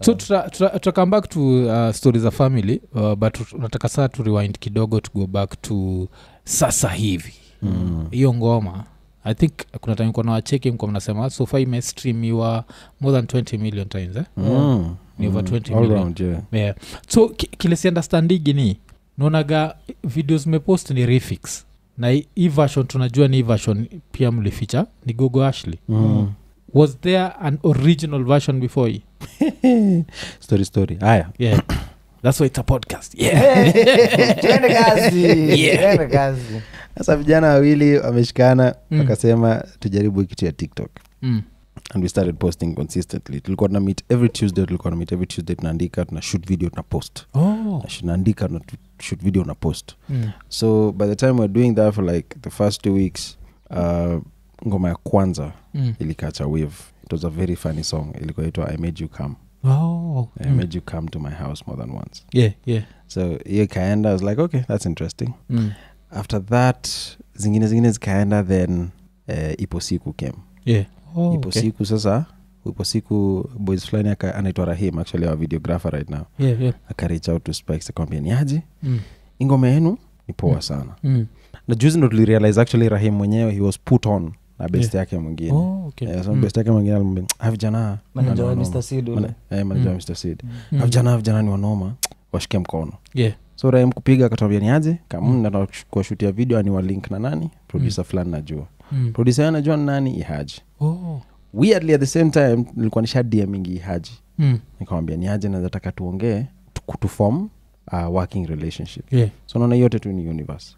So to come back to stories of family, but nataka saa to rewind kidogo to go back to sasa hivi. Hiyo ngoma I think kuna time kuna wacheki mko mnasema so far imestreamiwa more than 20 million times ni over 20 all million round, yeah. So kile si understanding ni naonaga videos mepost ni refix na hii version tunajua ni version pia mlificha ni Gogo Ashley. Was there an original version before hii? story haya Yeah. That's why it's a podcast. Yeah. Twende kazi. sasa vijana wawili wameshikana wakasema tujaribu kitu ya TikTok. And we started posting consistently. Tulikuwa na meet every Tuesday, tunaandika, tuna shoot video, tuna post. Tunaandika, tuna shoot video, na post. So by the time we're doing that for like the first 2 weeks, ngoma ya kwanza ilikacha wave. It was a very funny song. Ilikuwa itwa I Made You Come. I made you come to my house more than once. Yeah. So hiyo kaenda, I was like, okay, that's interesting. After that, zingine zikaenda, then Ipo Siku came. Yeah. Ipo Siku sasa, Ipo Siku boys fulani anaitwa Rahim, actually our videographer right now. Yeah. Aka reach out to Spikes akamwambia niaje? Ingoma yenu ni poa sana. Na juzi ndo tulirealize actually Rahim mwenyewe he was put on na best yake mwingine. So best yake mwingine alimwambia vijana manager wa Mr. Seed manager wa Mr. Seed. Vijana ni wanoma, washike mkono. Yeah. So Rahim kupiga akatwambia niaje? Kama nataka kushutia video ani wa link na nani? Producer fulani najua. Producer anajua nani? Ihaji. Weirdly at the same time nilikuwa nisha DM mingi Ihaji. Nikamwambia niaje nataka tuongee kutuform a working relationship. Yeah. So naona yote tu ni universe.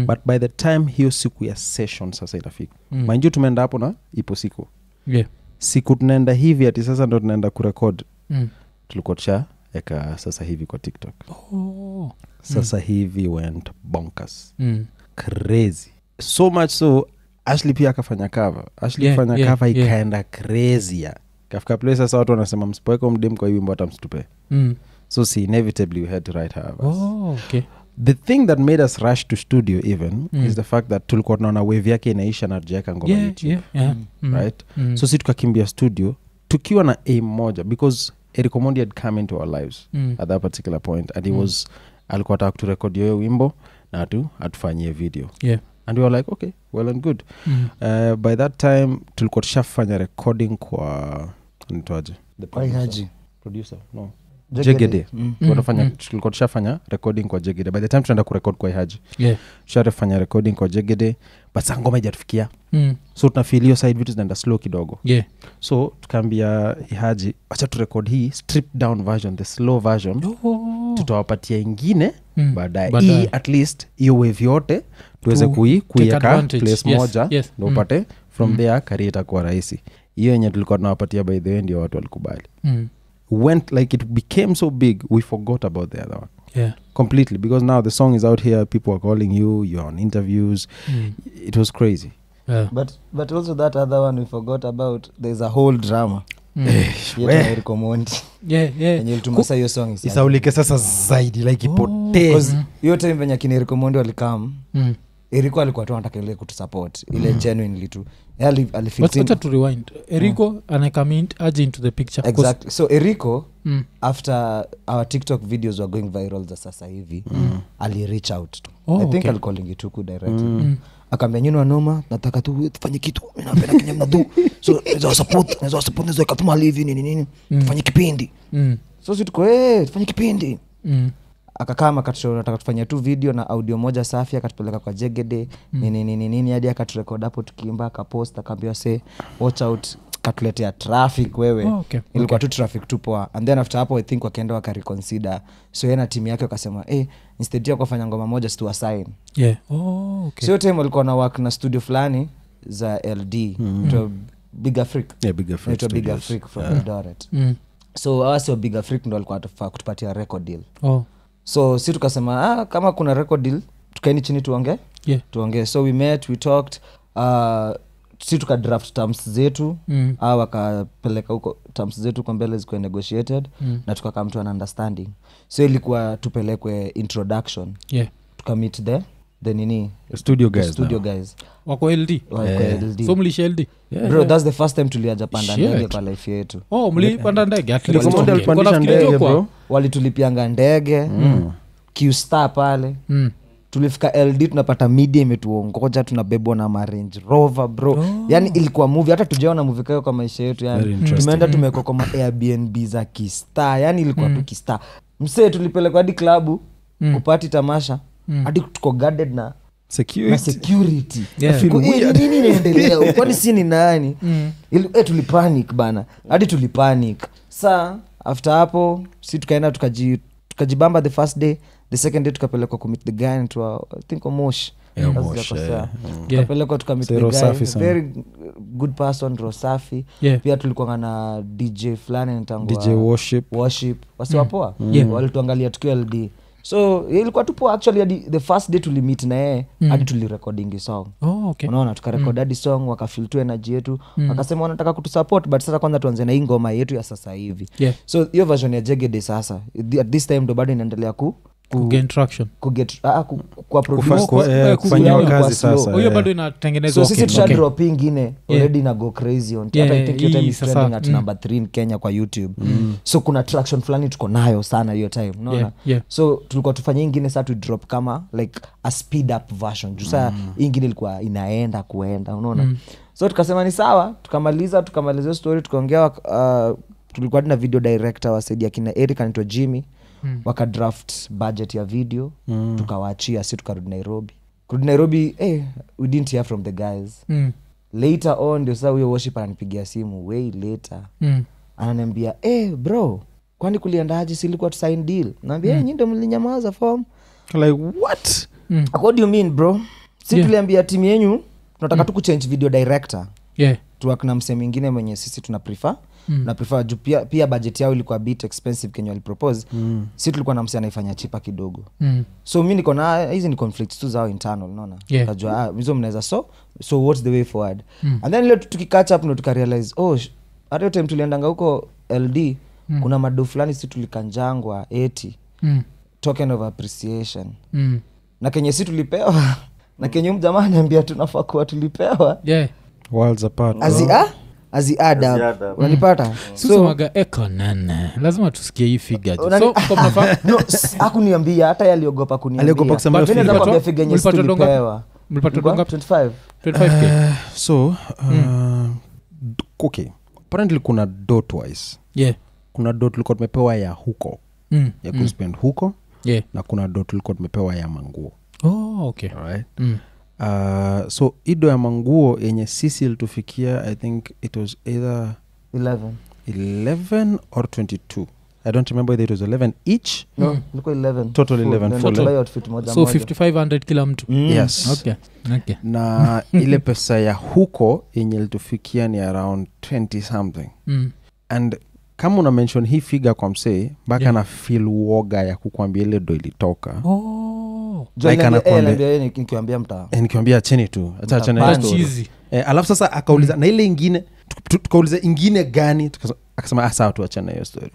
But by the time hiyo siku ya session sasa itafika. Mind you tumeenda hapo na Ipo Siku. Yeah. Siku tunaenda hivi ati sasa ndo tunaenda kurecord. Tulikuwa eka sasa hivi kwa TikTok. Sasa hivi went bonkers. Crazy. So much so Ashley pia akafanya cover. Cover ikaenda crazy ya. Kafika place sasa watu wanasema msipoeko mdem kwa hiyo wimbo hata msitupe. So inevitably we had to write her verse. Okay. The thing that made us rush to studio even is the fact that tulikuwa tunaona wave yake inaisha na rejeka ngoma YouTube. Right? So si tukakimbia studio tukiwa na aim moja because Eric Omondi had come into our lives at that particular point and he was alikuwa ataka kuturekod yoyo wimbo na atufanyie video. And we were like, okay, well and good. By that time tulikuwa tushafanya recording kwa nitwaje? Kwa Ihaji. Producer? No. Jegede. Tulikuwa tushafanya recording kwa Jegede. By the time tunaenda kurecord kwa Ihaji. Tushafanya recording kwa Jegede. But sa ngoma haijatufikia. So tunafeel hiyo side vitu zinaenda slow kidogo. So tukaambia Ihaji, acha tu record hii stripped down version, the slow version. Tutawapatia ingine baadaye. Hii at least hiyo wave yote tuweze kuiweka place moja ndio upate from there career itakuwa rahisi. Hiyo yenye tulikuwa tunawapatia by the way ndio watu walikubali. Went like it became so big we forgot about the other one. Completely, because now the song is out here, people are calling you're on interviews. It was crazy. But also that other one we forgot about, there's a whole drama. Eric Omondi. Yenye ilitumasa hiyo song isaulike sasa zaidi like ipotee. Hiyo time venye kina Eric Omondi walikam Eriko alikuwa tu anataka ile kutusupport ile genuinely tu alifeel to rewind. Eriko anacomment aje into the picture. Exactly. So Eriko after our TikTok videos were going viral za sasa hivi ali reach out to I think I'll calling it to directly. Akaambia nyinyi wanoma nataka tu tufanye kitu mimi napenda kinyama mnadu so naweza support naweza katuma live nini tufanye kipindi so sisi tuko tufanye kipindi akakama nataka tufanya tu video na audio moja safi akatupeleka kwa Jegede nini hadi akaturecord hapo tukiimba akapost akaambia say watch out katuletea traffic wewe. Ilikuwa tu traffic tu poa and then after hapo I think wakaenda wakareconsider so yeye na timu yake wakasema instead ya kufanya ngoma moja si tu assign. So time walikuwa na work na studio fulani za LD to Big Africa. Big Africa from Eldoret. So also Big Africa ndo walikuwa atafaa kutupatia record deal. So si tukasema kama kuna record deal tukaeni chini tuongee. So we met, we talked, si tuka draft terms zetu wakapeleka huko terms zetu kwa mbele zikuwa negotiated na tukakam to an understanding. So ilikuwa tupelekwe introduction. Tuka meet the nini studio the guys studio now. guys wako LD Wako LD. so mlisha LD bro that's the first time tuliaja panda Shit. ndege kwa life yetu mlipanda ndege at least. Recommend Okay. alipandisha Kuna ndege, fikiri kwa- bro. walitulipianga ndege Q-Star pale Mm. tulifika LD tunapata media imetuongoja tunabebwa na marange rover bro yani ilikuwa movie hata tujaona movie kayo kwa maisha yetu Very yani interesting. tumeenda tumekwa kwa Airbnb za kistar yani ilikuwa tu kistar msee tulipelekwa hadi klabu kupati tamasha hadi tuko guarded na security Yeah. Tuko, nini inaendelea kwani si ni nani tulipanic bana hadi tulipanic saa after hapo si tukaenda tukajibamba the first day the second day tukapelekwa kumit the guy into I think Omosh Yeah, That's Omosh, the yeah. tukapelekwa tukamit Say the Rosafi guy sana. very good person Rosafi Yeah. pia tulikuwa na DJ fulani nitangwa DJ worship wasiwapoa Yeah. walituangalia tukio LD so ilikuwa tupo actually hadi the first day tulimit na yeye hadi tulirecordingi song Okay. unaona tukarekod hadi song wakafil tu energy yetu wakasema wanataka kutusupport but sasa kwanza tuanze na hii ngoma yetu ya sasa hivi Yeah. so hiyo version ya Jegede sasa at this time ndo bado inaendelea Gain traction. kufanyiwa kazi sasa Hiyo bado inatengenezwa. so sisi Okay. tusha Okay. drop ingine already na go crazy on Yeah, hata I think hiyo time hii is sasa, trending at number 3 in Kenya kwa YouTube so kuna traction fulani tuko nayo sana hiyo time unaona Yeah, yeah. so tulikuwa tufanye ingine saa tu drop kama like a speed up version juu saa hii ingine ilikuwa inaenda kuenda unaona so tukasema ni sawa tukamaliza hiyo story tukaongea tulikuwa na video director wasaidia kina Eric anaitwa Jimmy wakadraft budget ya video tukawaachia si tukarudi Nairobi we didn't hear from the guys later on ndio sasa huyo worship ananipigia simu way later ananiambia bro kwani kuliendaje silikuwa tusign deal naambia nyinyi ndio mlinyamaza form like what what do you mean bro si tuliambia timu yenyu tunataka tu kuchange video director Yeah. tuwak na msee mwingine mwenye sisi tuna prefer juu pia budget yao ilikuwa bit expensive kenye walipropose si tulikuwa na msee anaifanya chipa kidogo so mi niko na hizi ni conflicts tu zao internal unaona Yeah. kajua hizo mnaweza so what's the way forward and then leo tukikatch up ndo tukarealize hata hiyo time tuliendanga huko LD kuna mado fulani si tulikanjangwa 80 token of appreciation na kenye si tulipewa na kenye mjamaa aniambia tunafaa kuwa tulipewa Yeah. worlds apart as add up unanipata Susemaga eko nene lazima tusikie hii figure jo. Unani- So kwa mnafaa hakuniambia hata yeye aliogopa Aliogopa kusema hiyo figure. kuniambia figure yenye Mlipata donga? tulipewa mlipata donga 25 25k. so okay apparently kuna do twice Yeah. kuna do tulikuwa tumepewa ya huko ya kuspend huko Yeah. na kuna do tulikuwa tumepewa ya manguo Okay. right? So ido ya manguo yenye sisi ilitufikia I think it was either 11 or 22 I don't remember whether it was 11 each no ilikuwa 11 Total 11 Full. full. Ndio buy outfit moja So moja. 5500 kila mtu. yes Okay. na ile pesa ya huko yenye ilitufikia ni around 20 something and kama una mention hii figure kwa msee mpaka Yeah. na feel woga ya kukwambia ile do ilitoka Jo, like niambia- anakuambia- niambia yeye nikiwaambia mta nikiwambia acheni tu achana hiyo Mtapani. story. Chizi. Alafu sasa akauliza na ile ingine tukauliza ingine gani akasema sawa tu achana hiyo story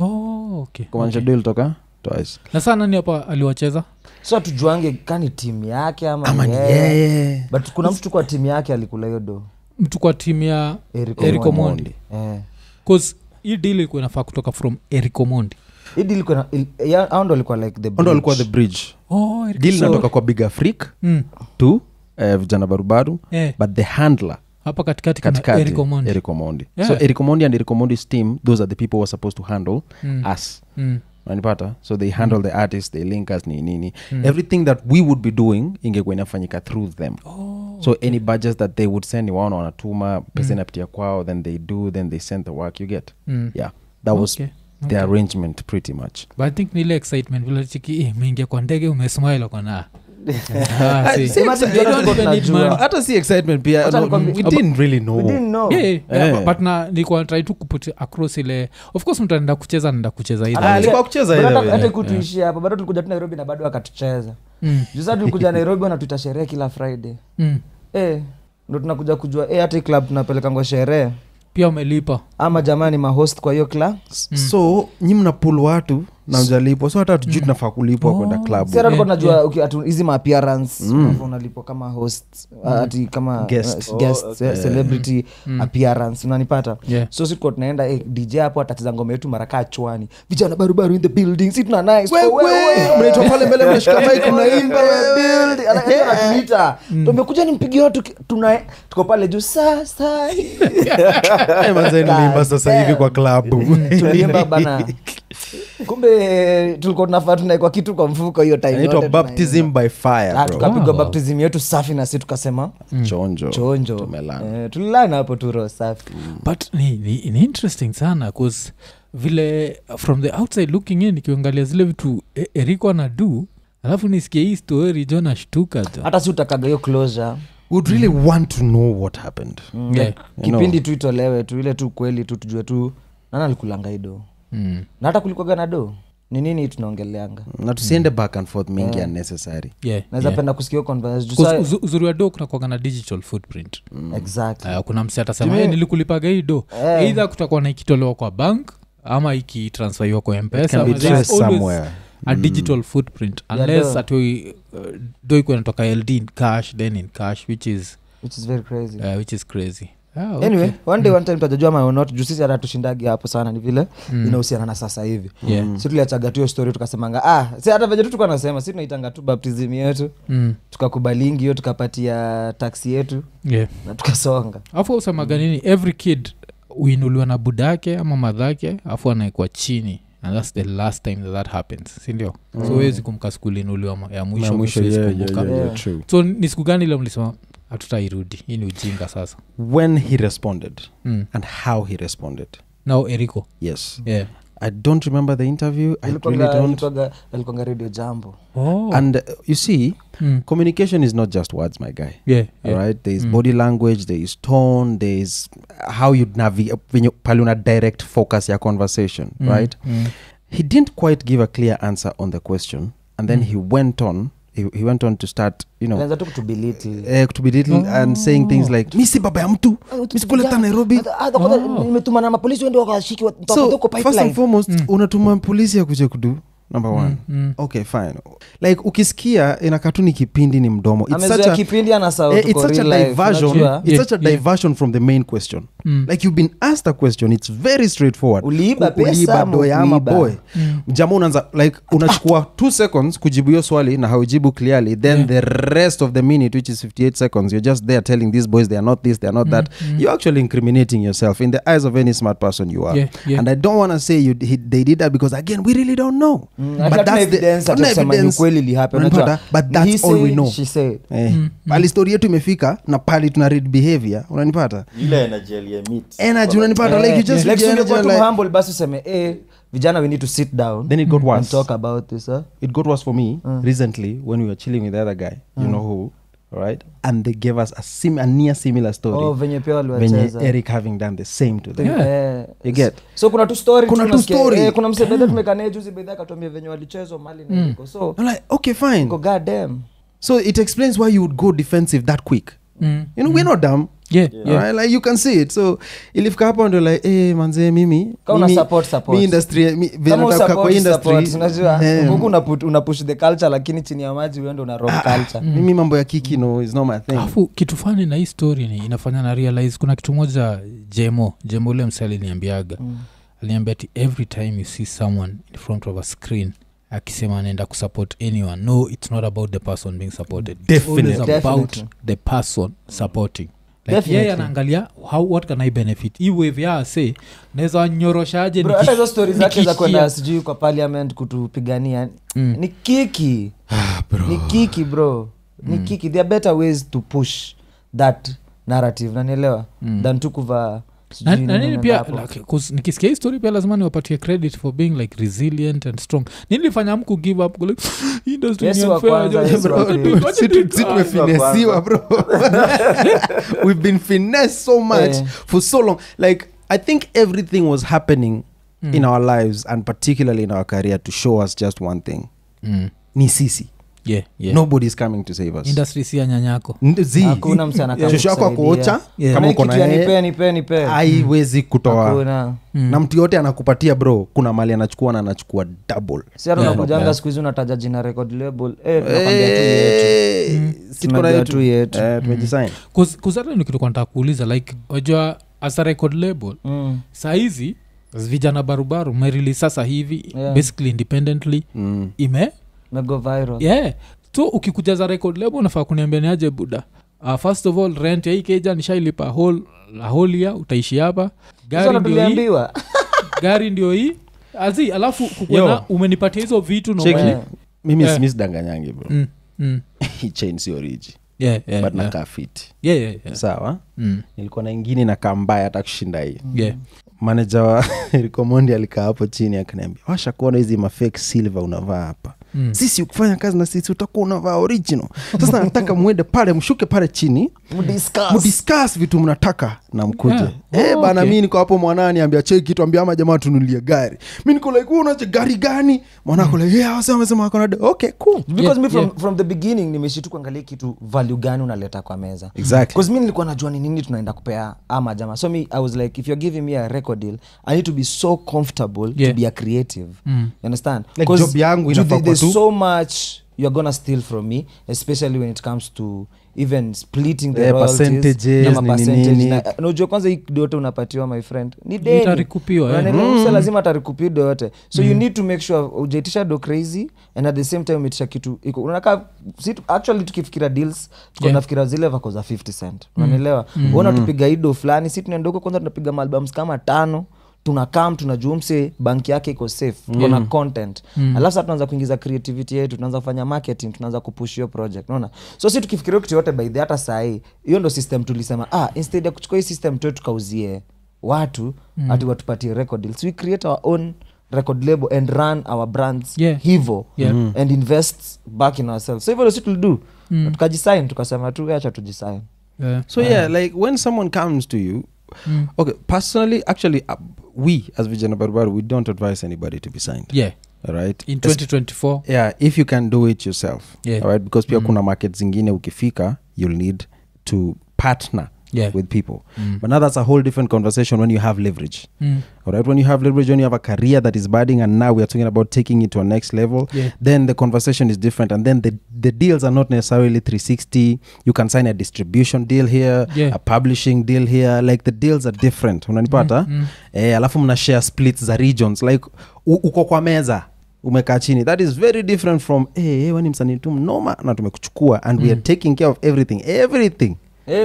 Okay. kumaanisha do ilitoka twice Na sana nani hapa aliwacheza? so tujuange kani timu yake ama ni ni yeye yeye but kuna mtu kwa timu yake alikula hiyo do Mtu kwa timu ya Eric Eric Omondi. Omondi. Cause hii deal ilikuwa inafaa kutoka from Eric Omondi. Hii deal ilikuwa hao ndo alikuwa like the ndo alikuwa the bridge. bridge Eric deal So- inatoka kwa big afric to vijana barubaru but the handler hapa katikati kuna katikati Eric Omondi. Eric Omondi. Yeah. So Eric Omondi and Eric Omondi's team those are the people who are supposed to handle us nanipata so they handle the artists they link us nini everything that we would be doing ingekuwa inafanyika through them so any budgets that they would send waona wanatuma pesa inapitia kwao then they send the work you get yeah that was Okay. the arrangement pretty much But I think nile excitement vile chiki meingia kwa ndege umesmile kona Sema tu Jordan tuko tunajua. hata si excitement pia Acha no, nikwambie- we didn't really know We didn't know. but na nilikuwa try tu kuput across ile of course mtu anaenda kucheza ile. alikuwa kucheza But ile hata- way. hata kutuishia hapa bado tulikuja tu Nairobi na bado akatucheza jusa tulikuja Nairobi wanatuita sherehe kila Friday ndo tunakuja kujua hata hii club tunapelekangwa sherehe pia umelipa ama jamani mahost kwa hiyo club so nyi mnapul watu na mjalipwa so hata tujui tunafaa kulipwa kwenda club sasa tulikuwa tunajua hizi ma appearance unalipwa kama host ati kama guest celebrity appearance unanipata so sisi tunaenda DJ hapo atacheza ngoma yetu maraka chwani vijana barubaru in the building sisi tuna nice wewe mnaitwa pale mbele mnashika mic mnaimba build anatuita tumekuja nimpigie watu tuko pale juu sasa manze nimeimba sasa hivi kwa club tuliimba bana kumbe tulikuwa tunafaa tunaekwa kitu kwa mfuko hiyo time inaitwa baptism by fire tukapigwa baptism yetu safi na sisi tukasema chonjo tulilana hapo tu roho safi but ni interesting sana cause vile from the outside looking in nikiangalia zile vitu Eriko anadu alafu nisikie hii story John ashtuka hata si utakaga hiyo closure would really want to know what happened kipindi tu itolewe tu ile tu kweli tu tujue tu nani alikulanga ido na hata kulikuwa na do ni nini tunaongeleanga na tusiende back and forth mingi unnecessary naweza penda kusikia conversation uzuri wa do kuna kwa na digital footprint exactly kuna msi atasema nilikulipaga hii do either kutakuwa na ikitolewa kwa bank ama ikitransferiwa kwa M-Pesa a digital footprint unless ati do iko inatoka LD in cash then in cash which is very crazy which is crazy okay. Anyway one day one time tutajua ama not juu sisi hata tushindagi hapo sana ni vile inahusiana na sasa hivi sisi tuliachaga tu hiyo story tukasemanga si hata venye tu tulikuwa nasema sisi tunaitanga tu baptism yetu tukakubalingi hiyo tukapatia taxi yetu na tukasonga afu usemaga nini every kid uinuliwa na budake ama madhake afu anaekwa chini and that's the last time that happens sindio so wezi kumka skuli inuliwa ya mwisho so ni siku gani ile mlisema hatutairudi hii ni ujinga sasa when he responded and how he responded now Eriko yes I don't remember the interview I really don't alikuwa radio jambo and you see communication is not just words my guy right there is body language there is tone there is how you navigate when you paluna direct focus your conversation right he didn't quite give a clear answer on the question and then he went on to start to belittle and saying things like misi baba ya mtu misi kuleta Nairobi nimetuma na mapolisi wende wakashiki so first and foremost unatuma polisi ya kuja kudu number one okay fine like ukisikia inakatuni kipindi ni mdomo it's such a diversion from the main question like you've been asked a question it's very straightforward uliiba pesa doya ama boy jamaa unaanza like unachukua 2 seconds kujibu hiyo swali na haujibu clearly then the rest of the minute which is 58 seconds you're just there telling these boys they are not this they are not that you're actually incriminating yourself in the eyes of any smart person you are and I don't want to say they did that because again we really don't know but that's evidence but that's all we know pali story yetu imefika na pali tuna read behavior unanipata ile energy unanipata like you just humble basi useme vijana we need to sit down then it got worse and talk about this it got worse for me recently when we were chilling with the other guy you know who right and they gave us a near similar story venye pia waliwacheza Eric having done the same to them you get so kuna tu story kuna msebeda tumekane juzi bedha akatuambia venye walichezwa mali na iko so I'm like okay fine go goddamn so it explains why you would go defensive that quick you know we're not dumb right like you can see it so ilifika hapo ndio like manze mimi support industry kwa industry unajua huku una push the culture lakini chini ya maji wewe ndio una rock culture mimi mambo ya kiki no is not my thing afu kitu fani na hii story ni inafanya na realize kuna kitu moja Jemo ule msali niambiaga aliniambia ati every time you see someone in front of a screen akisema anaenda kusupport anyone no it's not about the person being supported definitely about the person supporting like yeye anaangalia what can I benefit hii wave ya say naweza wanyoroshaje hata hizo stories zake za kwenda sijui kwa parliament kutupigania ni kiki ni kiki bro ni kiki there are better ways to push that narrative nanielewa than to kuva nini pia nikisikia hii story pia lazima niwapatie credit for being like resilient and strong nini lifanya mku give up like industry ni unfair tumefinesiwa bro we've been finessed so much for so long like I think everything was happening in our lives and particularly in our career to show us just one thing ni sisi nobody is coming to save us. industry si ya nyanyako hakuna mtu anakama shosho yako akoocha kama uko na yeye nipe haiwezi kutoa hakuna na mtu yote anakupatia bro kuna mali anachukua na anachukua double si hata unakujanga siku hizi unataja jina record label tunakwambia tu yetu tunajua tu yetu tumejisign kuzata ni kitu kwa nataka kuuliza like wajua as a record label saizi vijana barubaru merili sasa hivi basically independently mego viral so ukikuja za record label unafaa kuniambia ni aje buda first of all rent ya hii keja nishailipa whole year utaishi hapa gari ndio hii azi alafu kukuona umenipatia hizo vitu no mimi sidanganyangi bro hii chain sio origi but nakaa fit sawa nilikuwa na ingine na kambaya hata kushinda hii manager wa Rikomondi alikaa hapo chini akaniambia washa kuona hizi mafake silver unavaa hapa sisi ukifanya kazi na sisi utakuwa unavaa original sasa nataka muende pale mshuke pale chini mdiscuss vitu mnataka na mkuje bana mimi niko hapo mwanani ambia cheki kitu ambia ama jamaa tunulie gari mimi niko like unaje gari gani mwanako like wasema akona okay cool because me from the beginning nimeshitu kuangalia kitu value gani unaleta kwa meza exactly because mimi nilikuwa najua ni nini tunaenda kupea ama jamaa so me I was like if you're giving me a record deal I need to be so comfortable to be a creative you understand like job yangu inafaa kwa tu so much you're gonna steal from me especially when it comes to even splitting the percentages na ujua kwanza hii dote unapatiwa my friend ni deni itarikupiwa lazima atarikupi dote so you need to make sure ujaitisha do crazy and at the same time umetisha kitu iko unakaa actually tukifikira deals tunafikira zile vako za 50 cent unaelewa unaona tupiga ido fulani si tunaenda huko kwanza tunapiga albums kama 5 tunakam tunajua mse banki yake iko safe kuna content alafu sasa tunaanza kuingiza creativity yetu tunaanza kufanya marketing tunaanza kupush hiyo project unaona so si tukifikiria kitu yote by the hata saa hii hiyo ndo system tulisema instead ya kuchukua hii system tu tukauzie watu ati watupatie record deals we create our own record label and run our brands hivyo and invest back in ourselves so hivyo ndio sisi tulido tukajisign tukasema tu acha tujisign so like when someone comes to you okay personally actually we as vijana barubaru we don't advise anybody to be signed right in 2024 if you can do it yourself right because pia kuna markets zingine ukifika you'll need to partner with people but now that's a whole different conversation when you have leverage all right when you have leverage when you have a career that is budding and now we are talking about taking it to a next level then the conversation is different and then the deals are not necessarily 360 you can sign a distribution deal here a publishing deal here like the deals are different unanipata alafu mna share splits za regions like uko kwa meza umekaa chini that is very different from wani msanii tu mnoma na tumekuchukua and we are taking care of everything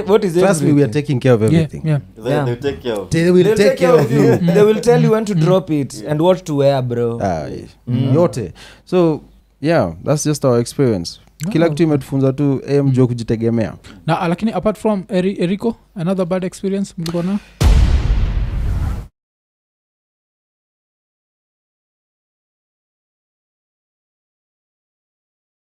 what is trust me we are taking care of everything They'll take care of they will take care of you they will tell you when to drop it and what to wear bro yote so that's just our experience kila kitu imetufunza tu mjua kujitegemea na lakini apart from Eriko another bad experience mlikuwa na